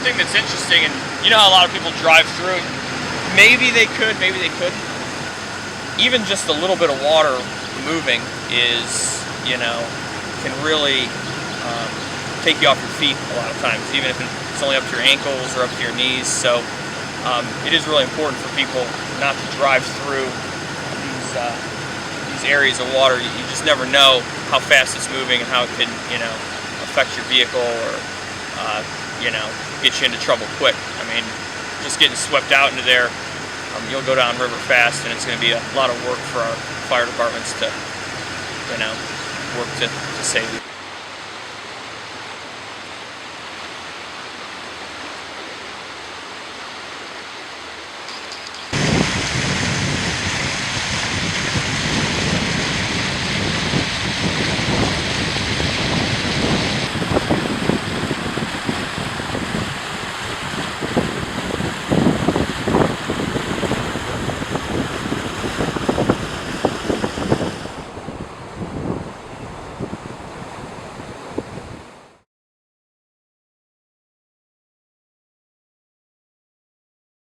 thing that's interesting, and you know how a lot of people drive through, maybe they could, maybe they couldn't. Even just a little bit of water moving is, you know, can really take you off your feet a lot of times, even if it's only up to your ankles or up to your knees. So it is really important for people not to drive through these areas of water. You just never know how fast it's moving and how it can, you know, affect your vehicle or, you know, get you into trouble quick. I mean, just getting swept out into there, you'll go down river fast, and it's going to be a lot of work for our fire departments to, you know, work to save you.